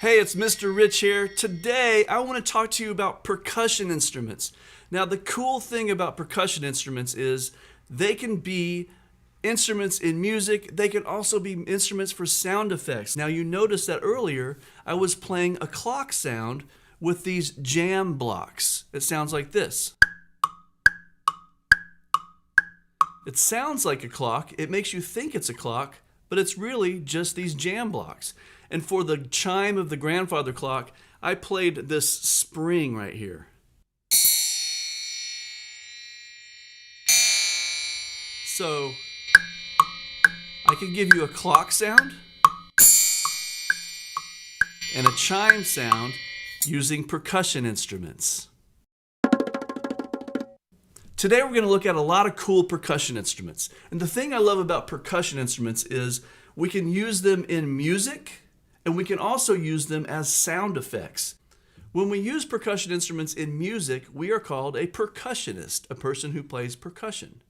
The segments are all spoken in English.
Hey, it's Mr. Rich here. Today, I want to talk to you about percussion instruments. Now, the cool thing about percussion instruments is they can be instruments in music. They can also be instruments for sound effects. Now, you noticed that earlier, I was playing a clock sound with these jam blocks. It sounds like this. It sounds like a clock. It makes you think it's a clock, but it's really just these jam blocks. And for the chime of the grandfather clock, I played this spring right here. So I can give you a clock sound and a chime sound using percussion instruments. Today we're going to look at a lot of cool percussion instruments. And the thing I love about percussion instruments is we can use them in music, and we can also use them as sound effects. When we use percussion instruments in music, we are called a percussionist, a person who plays percussion.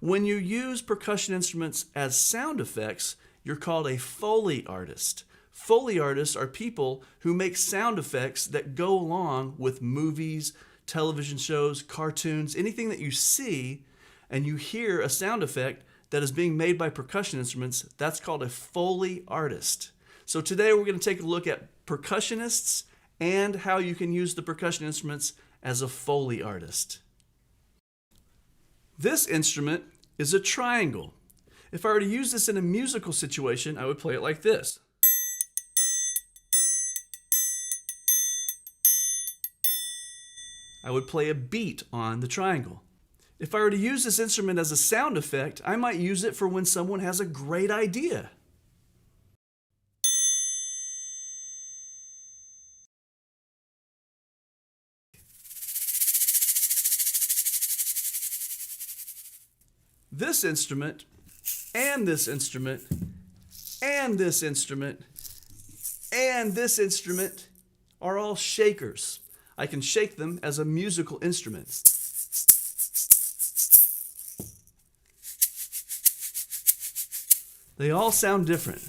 When you use percussion instruments as sound effects, you're called a Foley artist. Foley artists are people who make sound effects that go along with movies, television shows, cartoons, anything that you see and you hear a sound effect that is being made by percussion instruments, that's called a Foley artist. So today we're going to take a look at percussionists and how you can use the percussion instruments as a Foley artist. This instrument is a triangle. If I were to use this in a musical situation, I would play it like this. I would play a beat on the triangle. If I were to use this instrument as a sound effect, I might use it for when someone has a great idea. This instrument, and this instrument, and this instrument, and this instrument are all shakers. I can shake them as a musical instrument. They all sound different.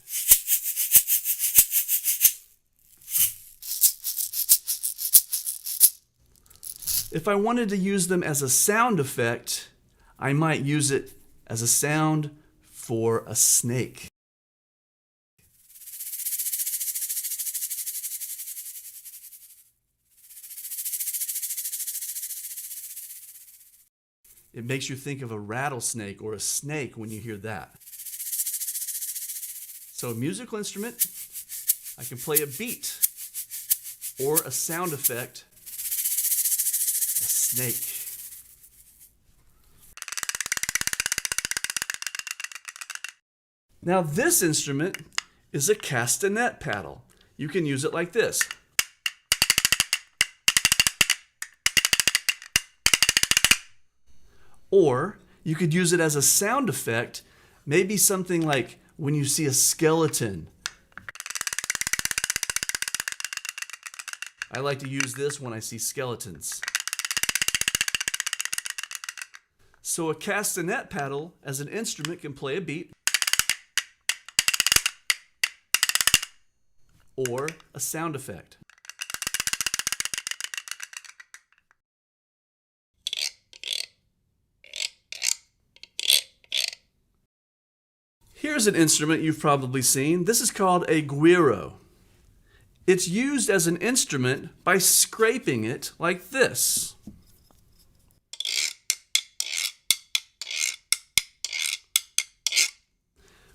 If I wanted to use them as a sound effect, I might use it as a sound for a snake. It makes you think of a rattlesnake or a snake when you hear that. So a musical instrument, I can play a beat or a sound effect, a snake. Now this instrument is a castanet paddle. You can use it like this. Or you could use it as a sound effect, maybe something like when you see a skeleton. I like to use this when I see skeletons. So a castanet paddle as an instrument can play a beat or a sound effect. Here's an instrument you've probably seen. This is called a Guiro. It's used as an instrument by scraping it like this.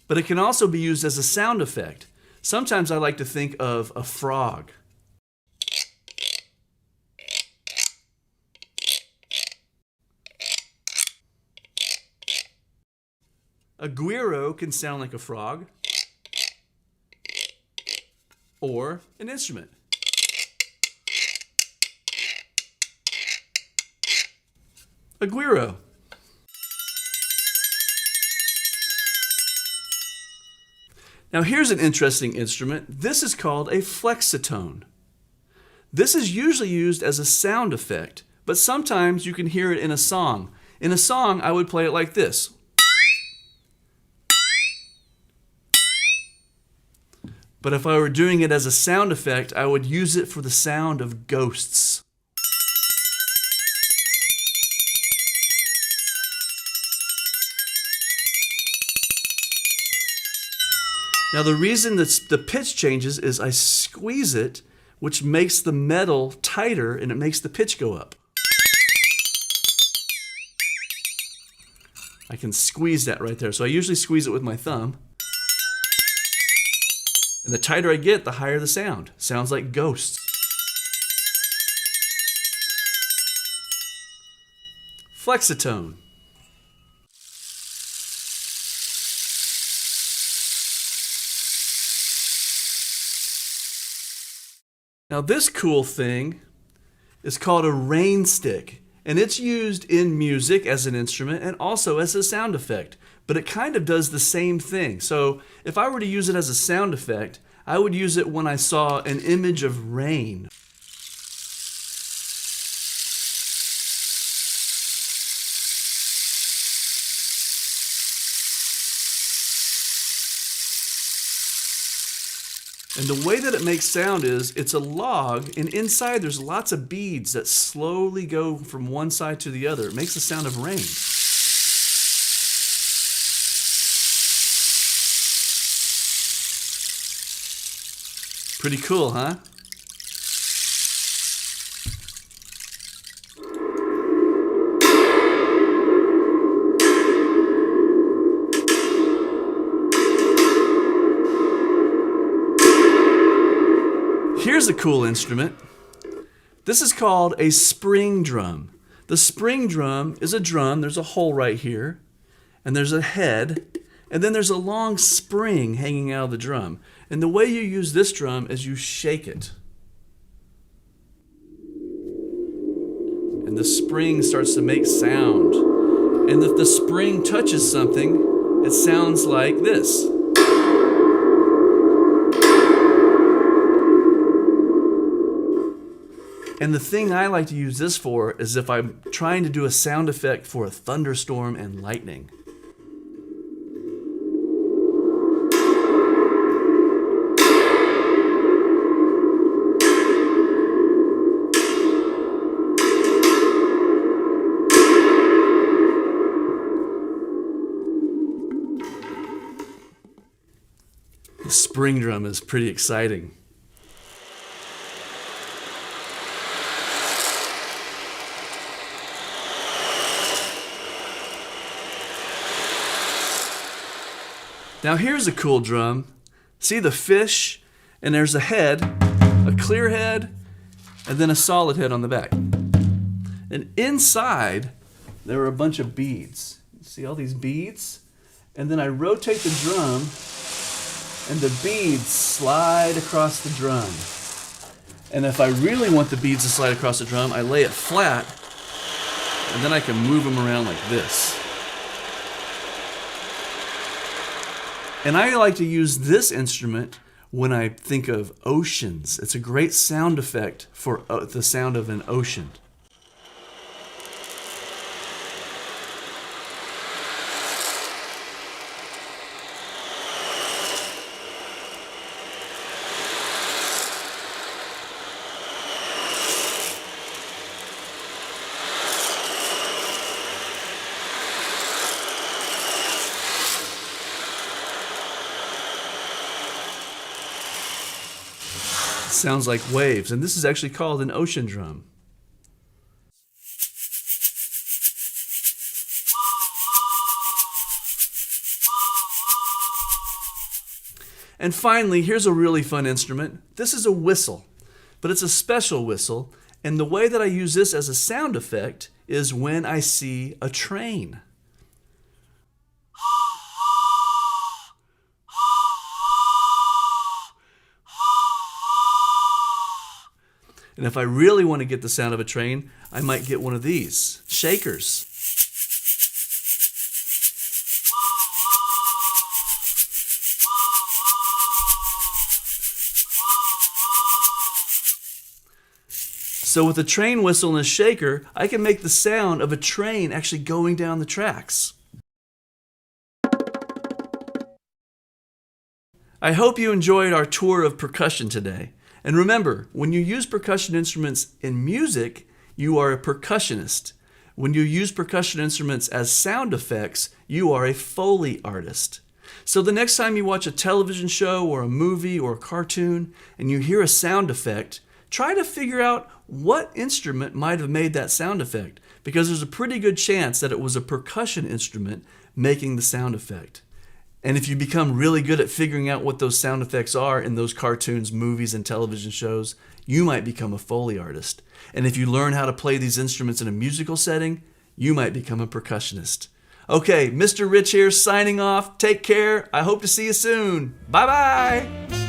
But it can also be used as a sound effect. Sometimes I like to think of a frog. A guiro can sound like a frog or an instrument. A guiro. Now here's an interesting instrument. This is called a flexitone. This is usually used as a sound effect, but sometimes you can hear it in a song. In a song, I would play it like this. But if I were doing it as a sound effect, I would use it for the sound of ghosts. Now the reason that the pitch changes is I squeeze it, which makes the metal tighter and it makes the pitch go up. I can squeeze that right there. So I usually squeeze it with my thumb. And the tighter I get, the higher the sound. Sounds like ghosts. Flexitone. Now this cool thing is called a rain stick, and it's used in music as an instrument and also as a sound effect, but it kind of does the same thing. So if I were to use it as a sound effect, I would use it when I saw an image of rain. And the way that it makes sound is, it's a log, and inside there's lots of beads that slowly go from one side to the other. It makes the sound of rain. Pretty cool, huh? Here's a cool instrument. This is called a spring drum. The spring drum is a drum. There's a hole right here, and there's a head, and then there's a long spring hanging out of the drum. And the way you use this drum is you shake it. And the spring starts to make sound. And if the spring touches something, it sounds like this. And the thing I like to use this for is if I'm trying to do a sound effect for a thunderstorm and lightning. The spring drum is pretty exciting. Now here's a cool drum. See the fish, and there's a head, a clear head, and then a solid head on the back. And inside, there are a bunch of beads. See all these beads? And then I rotate the drum, and the beads slide across the drum. And if I really want the beads to slide across the drum, I lay it flat, and then I can move them around like this. And I like to use this instrument when I think of oceans. It's a great sound effect for the sound of an ocean. Sounds like waves, and this is actually called an ocean drum. And finally, here's a really fun instrument. This is a whistle, but it's a special whistle, and the way that I use this as a sound effect is when I see a train. And if I really want to get the sound of a train, I might get one of these shakers. So with a train whistle and a shaker, I can make the sound of a train actually going down the tracks. I hope you enjoyed our tour of percussion today. And remember, when you use percussion instruments in music, you are a percussionist. When you use percussion instruments as sound effects, you are a Foley artist. So the next time you watch a television show or a movie or a cartoon and you hear a sound effect, try to figure out what instrument might have made that sound effect, because there's a pretty good chance that it was a percussion instrument making the sound effect. And if you become really good at figuring out what those sound effects are in those cartoons, movies, and television shows, you might become a Foley artist. And if you learn how to play these instruments in a musical setting, you might become a percussionist. Okay, Mr. Rich here signing off. Take care. I hope to see you soon. Bye-bye.